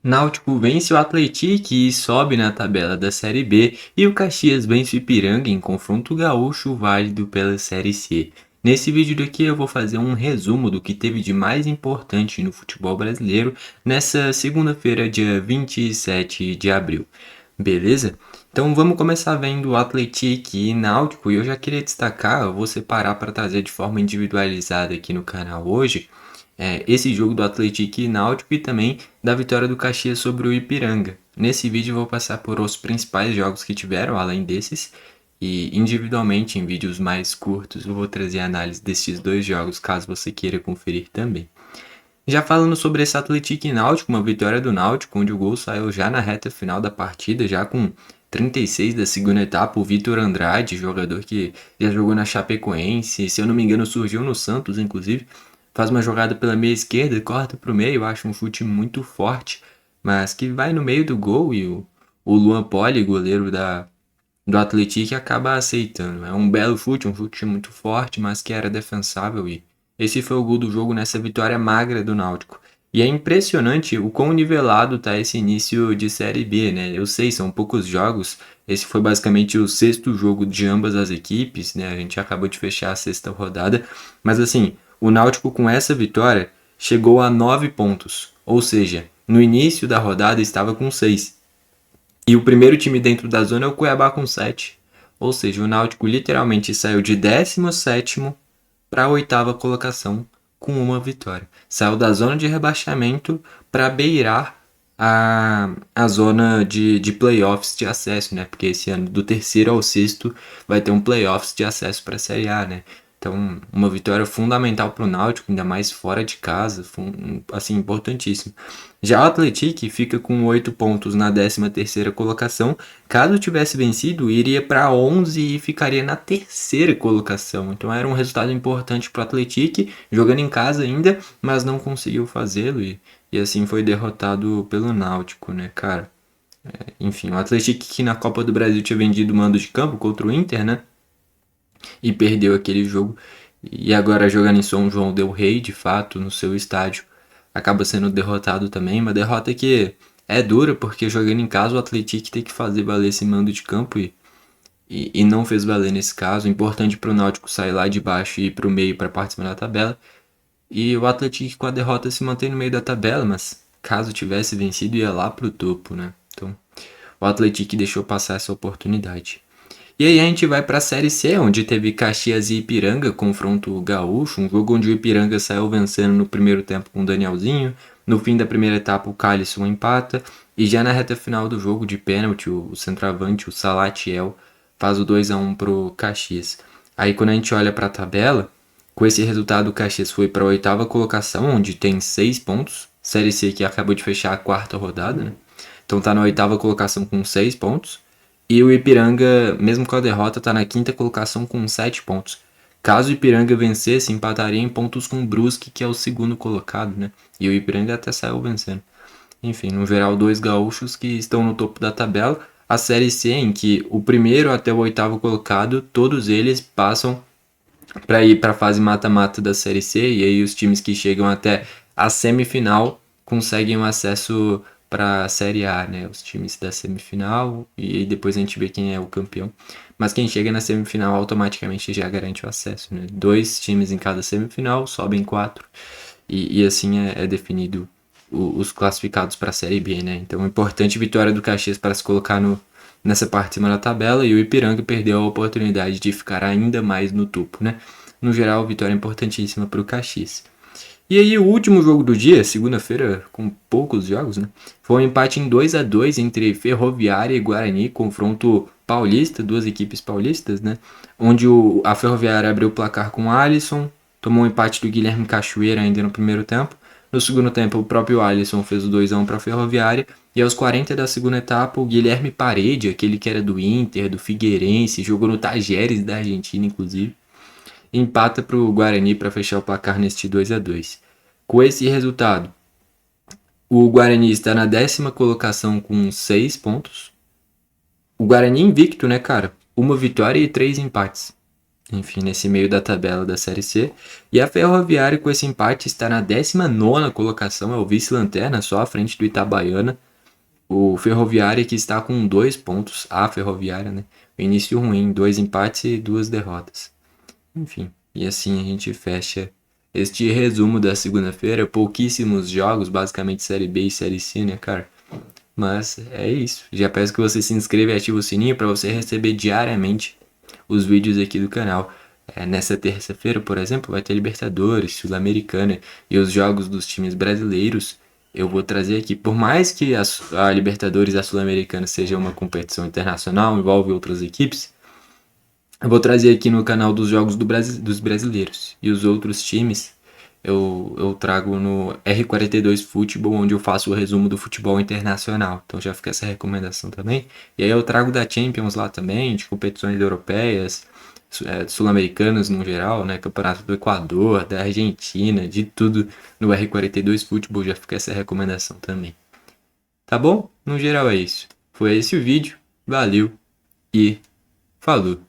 Náutico vence o Atlético e sobe na tabela da Série B e o Caxias vence o Ipiranga em confronto gaúcho válido pela Série C. Nesse vídeo daqui eu vou fazer um resumo do que teve de mais importante no futebol brasileiro nessa segunda-feira, dia 27 de abril. Beleza? Então vamos começar vendo o Atlético e Náutico e eu já queria destacar, eu vou separar para trazer de forma individualizada aqui no canal hoje esse jogo do Atlético e Náutico e também da vitória do Caxias sobre o Ipiranga. Nesse vídeo eu vou passar por os principais jogos que tiveram, além desses, e individualmente em vídeos mais curtos eu vou trazer a análise desses dois jogos, caso você queira conferir também. Já falando sobre esse Atlético e Náutico, uma vitória do Náutico, onde o gol saiu já na reta final da partida, já com 36 da segunda etapa, o Vitor Andrade, jogador que já jogou na Chapecoense, se eu não me engano surgiu no Santos, inclusive, faz uma jogada pela meia esquerda, corta para o meio, acho um chute muito forte, mas que vai no meio do gol e o Luan Poli, goleiro do Atlético, acaba aceitando. É um belo chute, um chute muito forte, mas que era defensável e esse foi o gol do jogo nessa vitória magra do Náutico. E é impressionante o quão nivelado tá esse início de Série B, né? Eu sei, são poucos jogos. Esse foi basicamente o sexto jogo de ambas as equipes, né? A gente acabou de fechar a sexta rodada. Mas assim, o Náutico com essa vitória chegou a 9 pontos. Ou seja, no início da rodada estava com 6. E o primeiro time dentro da zona é o Cuiabá com 7. Ou seja, o Náutico literalmente saiu de 17º para a oitava colocação com uma vitória. Saiu da zona de rebaixamento para beirar a zona de playoffs de acesso, né? Porque esse ano, do terceiro ao sexto, vai ter um playoffs de acesso para a Série A, né? Então, uma vitória fundamental para o Náutico, ainda mais fora de casa, assim, importantíssimo. Já o Atlético fica com 8 pontos na 13ª colocação. Caso tivesse vencido, iria para 11 e ficaria na terceira colocação. Então era um resultado importante para o Atlético, jogando em casa ainda, mas não conseguiu fazê-lo e assim foi derrotado pelo Náutico, né, cara? Enfim, o Atlético que na Copa do Brasil tinha vendido o mando de campo contra o Inter, né? E perdeu aquele jogo. E agora jogando em São João del Rei, de fato, no seu estádio, acaba sendo derrotado também. Uma derrota que é dura, porque jogando em casa o Atlético tem que fazer valer esse mando de campo e não fez valer nesse caso. Importante para o Náutico sair lá de baixo e ir para o meio para participar da tabela. E o Atlético com a derrota se mantém no meio da tabela, mas caso tivesse vencido ia lá para o topo, né? Então o Atlético deixou passar essa oportunidade. E aí a gente vai para a Série C, onde teve Caxias e Ipiranga, confronto gaúcho, um jogo onde o Ipiranga saiu vencendo no primeiro tempo com o Danielzinho, no fim da primeira etapa o Calisson empata, e já na reta final do jogo de pênalti, o centroavante, o Salatiel, faz o 2-1 pro Caxias. Aí quando a gente olha para a tabela, com esse resultado o Caxias foi para a oitava colocação, onde tem 6 pontos, Série C que acabou de fechar a quarta rodada, né? Então tá na oitava colocação com 6 pontos. E o Ipiranga, mesmo com a derrota, está na quinta colocação com 7 pontos. Caso o Ipiranga vencesse, empataria em pontos com o Brusque, que é o segundo colocado, né? E o Ipiranga até saiu vencendo. Enfim, no geral, dois gaúchos que estão no topo da tabela. A Série C, em que o primeiro até o oitavo colocado, todos eles passam para ir para a fase mata-mata da Série C. E aí os times que chegam até a semifinal conseguem um acesso para a Série A, né? Os times da semifinal e depois a gente vê quem é o campeão. Mas quem chega na semifinal automaticamente já garante o acesso, né? 2 times em cada semifinal, sobem 4 e assim é definido os classificados para a Série B, né? Então, importante vitória do Caxias para se colocar nessa parte de cima da tabela e o Ipiranga perdeu a oportunidade de ficar ainda mais no topo, né? No geral, vitória importantíssima para o Caxias. E aí o último jogo do dia, segunda-feira, com poucos jogos, né? Foi um empate em 2-2 entre Ferroviária e Guarani, confronto paulista, duas equipes paulistas, né? Onde a Ferroviária abriu o placar com o Alisson, tomou um empate do Guilherme Cachoeira ainda no primeiro tempo. No segundo tempo, o próprio Alisson fez o 2-1 para a Ferroviária. E aos 40 da segunda etapa, o Guilherme Parede, aquele que era do Inter, do Figueirense, jogou no Tajeres da Argentina, inclusive, empata para o Guarani para fechar o placar neste 2-2. Com esse resultado, o Guarani está na 10ª colocação com 6 pontos. O Guarani invicto, né, cara? Uma vitória e 3 empates. enfim, nesse meio da tabela da Série C. E a Ferroviária, com esse empate, está na 19ª colocação, é o vice-lanterna, só à frente do Itabaiana. O Ferroviária que está com 2 pontos, a Ferroviária, né? O início ruim, 2 empates e 2 derrotas. Enfim, e assim a gente fecha este resumo da segunda-feira. Pouquíssimos jogos, basicamente Série B e Série C, né, cara? Mas é isso. Já peço que você se inscreva e ative o sininho para você receber diariamente os vídeos aqui do canal. Nessa terça-feira, por exemplo, vai ter Libertadores, Sul-Americana e os jogos dos times brasileiros. Eu vou trazer aqui, por mais que a Libertadores e a Sul-Americana seja uma competição internacional, envolve outras equipes, eu vou trazer aqui no canal dos jogos dos brasileiros. E os outros times eu trago no R42 Futebol, onde eu faço o resumo do futebol internacional. Então já fica essa recomendação também. E aí eu trago da Champions lá também, de competições europeias, sul-americanas no geral, né? Campeonato do Equador, da Argentina, de tudo no R42 Futebol, já fica essa recomendação também. Tá bom? No geral é isso. Foi esse o vídeo. Valeu e falou!